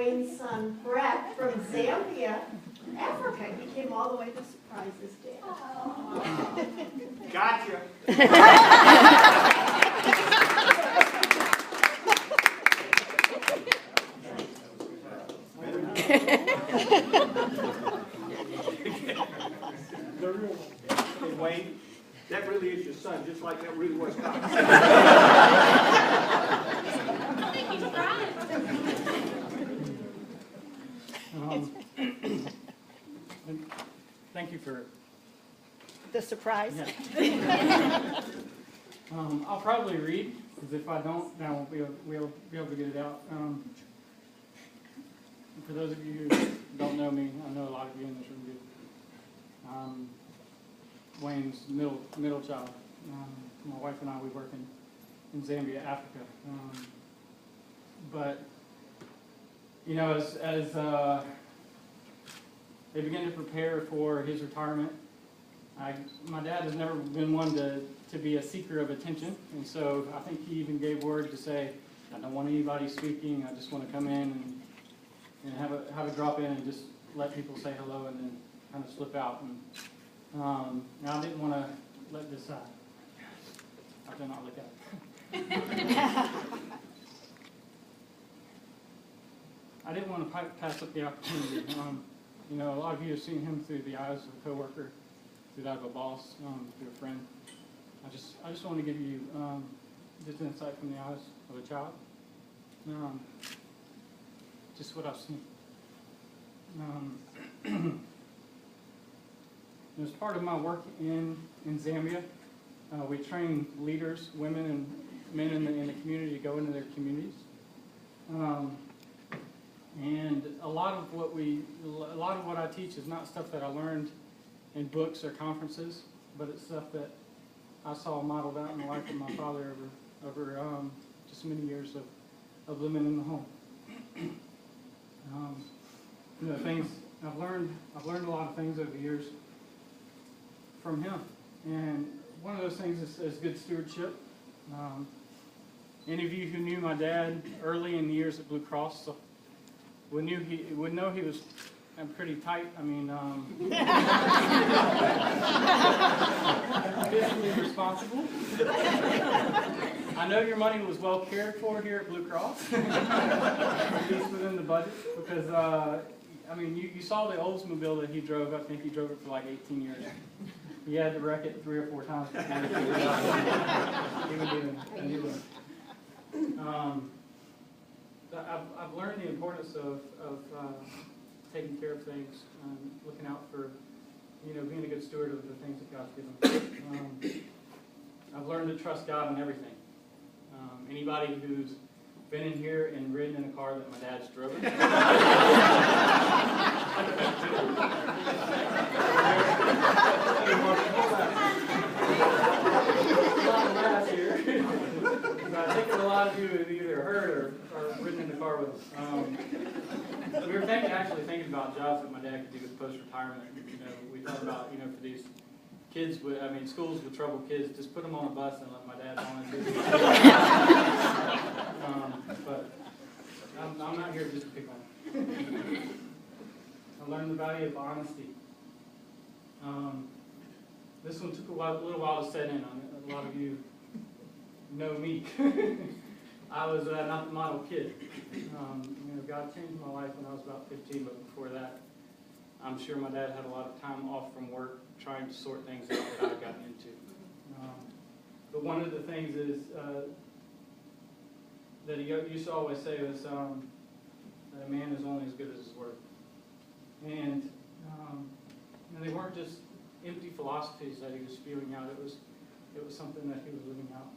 Wayne's son, Brett, from Zambia, Africa. He came all the way to surprise his dad. Gotcha. Hey, Wayne, that really is your son, just like that really was Scott. I think he's crying. Thank you for The surprise. yeah. I'll probably read, because if I don't, then I won't be able to get it out. For those of you who don't know me, I know a lot of you in this room do. Wayne's middle child. My wife and I, we work in Zambia, Africa. But you know, as they begin to prepare for his retirement, my dad has never been one to be a seeker of attention, and so I think he even gave word to say, I don't want anybody speaking, I just want to come in and have a drop in and just let people say hello and then kind of slip out. And now I didn't want to let this I did not look at it. I didn't want to pass up the opportunity. You know, a lot of you have seen him through the eyes of a coworker, through that of a boss, through a friend. I just want to give you just insight from the eyes of a child. Just what I've seen. As part of my work in Zambia, we train leaders, women and men in the community to go into their communities. And a lot of what I teach is not stuff that I learned in books or conferences, but it's stuff that I saw modeled out in the life of my father over just many years of living in the home. You know, things I've learned a lot of things over the years from him, and one of those things is good stewardship. Any of you who knew my dad early in the years at Blue Cross would know he was pretty tight. I mean, fiscally responsible. I know your money was well cared for here at Blue Cross, at least within the budget, because I mean, you saw the Oldsmobile that he drove. I think he drove it for like 18 years. He had to wreck it 3 or 4 times before he figured out he would do a new one. I've learned the importance of taking care of things, looking out for, you know, being a good steward of the things that God's given. I've learned to trust God in everything. Anybody who's been in here and ridden in a car that my dad's driven. I think a lot of you have either heard or ridden in the car with us. We were actually thinking about jobs that my dad could do with post-retirement. You know, we thought about, you know, for these kids, schools with troubled kids, just put them on a bus and let my dad on and do it. But I'm not here just to pick on. I learned the value of honesty. This one took a little while to set in. A lot of you know me. I was not the model kid. You know, God changed my life when I was about 15, but before that, I'm sure my dad had a lot of time off from work trying to sort things out that I'd gotten into. But one of the things is that he used to always say was that a man is only as good as his word. And you know, they weren't just empty philosophies that he was spewing out. It was something that he was living out.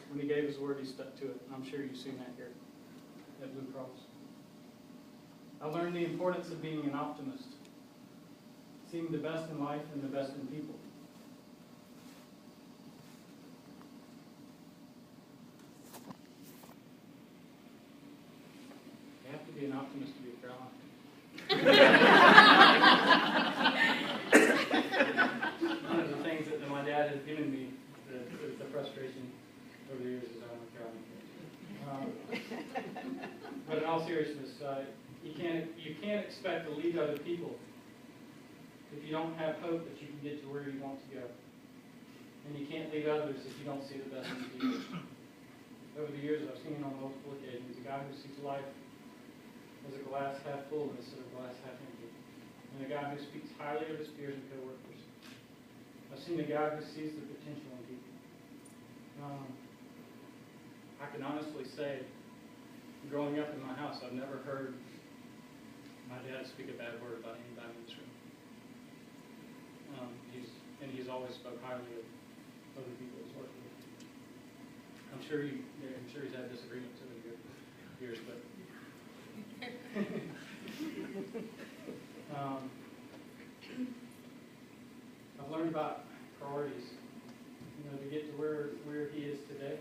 When he gave his word, he stuck to it. And I'm sure you've seen that here at Blue Cross. I learned the importance of being an optimist, seeing the best in life and the best in people. You have to be an optimist to be a Carolina. One of the things that my dad has given me, the frustration over the years is I'm a Carolina. all seriousness, you can't expect to lead other people if you don't have hope that you can get to where you want to go. And you can't lead others if you don't see the best in people. Over the years, I've seen on multiple occasions a guy who sees life as a glass half full instead of a glass half empty. And a guy who speaks highly of his peers and coworkers. I've seen a guy who sees the potential in people. I can honestly say, growing up in my house, I've never heard my dad speak a bad word about anybody in this room. He's always spoke highly of other people he's worked with. I'm sure he's had disagreements over the years, but I've learned about priorities. To get to where he is today,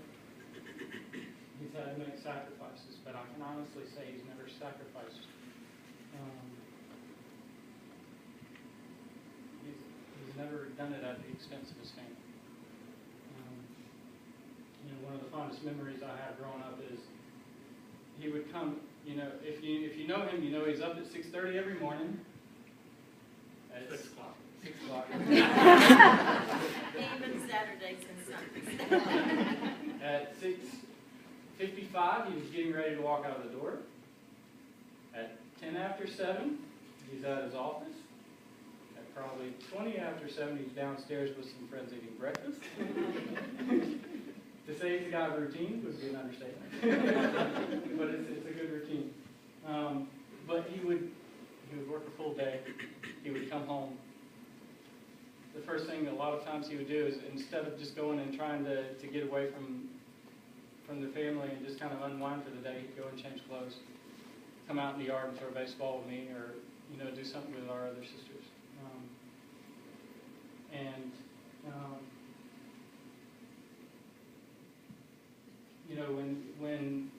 he's had to make sacrifices, but I can honestly say he's never sacrificed. He's never done it at the expense of his family. One of the fondest memories I have growing up is he would come. If you know him, he's up at 6:30 every morning. At 6 o'clock. 6 o'clock. Even Saturdays and Sundays. At 6:55, he was getting ready to walk out of the door. At 10 after 7, he's at his office. At probably 20 after 7, he's downstairs with some friends eating breakfast. To say he's got a routine would be an understatement. But it's a good routine. But he would work a full day. He would come home. The first thing a lot of times he would do is, instead of just going and trying to get away from the family and just kind of unwind for the day, he'd go and change clothes, come out in the yard and throw baseball with me, or do something with our other sisters.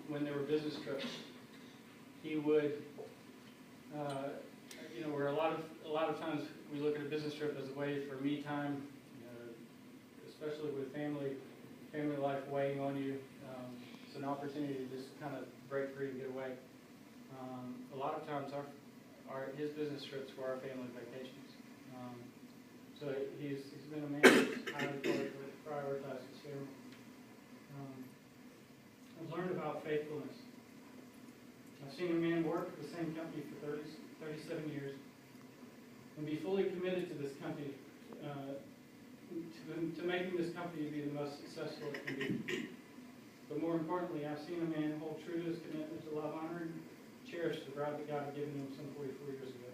When there were business trips, he would, where a lot of times we look at a business trip as a way for me time, especially with family life weighing on you. It's an opportunity to just kind of break free and get away. A lot of times his business trips were our family vacations. So he's been a man who's highly prioritized his family. I've learned about faithfulness. I've seen a man work at the same company for 37 years and be fully committed to this company, to making this company be the most successful it can be. But more importantly, I've seen a man hold true to his commitment to love, honor, and cherish the bride that God had given him some 44 years ago.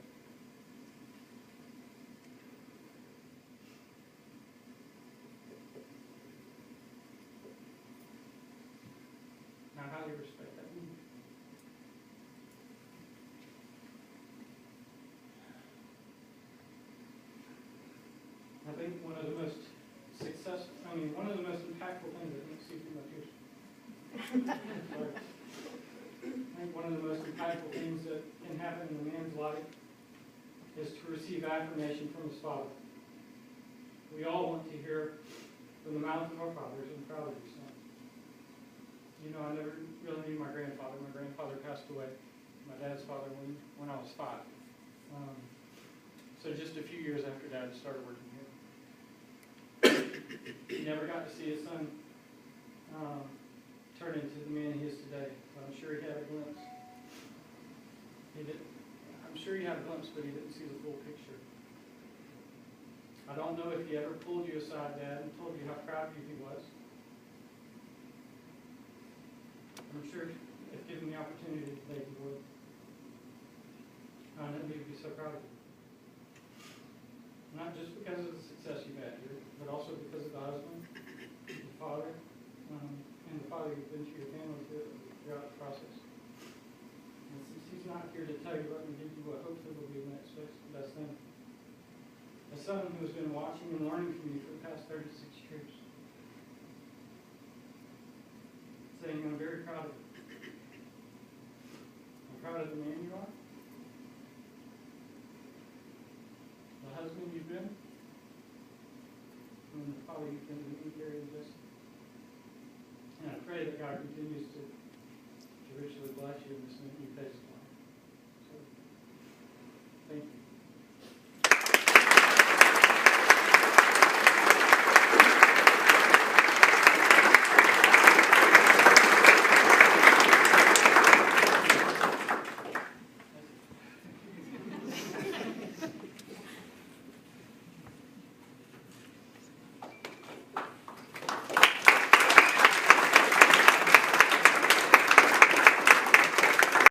I highly respect that man. I think one of the most impactful things, I didn't see through my tears. I think one of the most impactful things that can happen in a man's life is to receive affirmation from his father. We all want to hear from the mouth of our fathers, I'm proud of you, son. I never really knew my grandfather. My grandfather passed away, my dad's father, when I was 5. So just a few years after Dad started working here. He never got to see his son turn into the man he is today. But I'm sure he had a glimpse. I'm sure he had a glimpse, but he didn't see the full picture. I don't know if he ever pulled you aside, Dad, and told you how proud of you he was. I'm sure if given the opportunity today, he would. I know he would be so proud of you. Not just because of the success you've had here, but also because of the husband, the father, and the father you've been to your family throughout the process. And since he's not here to tell you, let me give you what hopefully will be the next best thing. A son who has been watching and learning from you for the past 36 years. Saying, I'm very proud of you. I'm proud of the man you are. The husband you've been. And the father you've been to me, Gary and Jesse. And I pray that God continues to richly bless you, Ms. Newton, because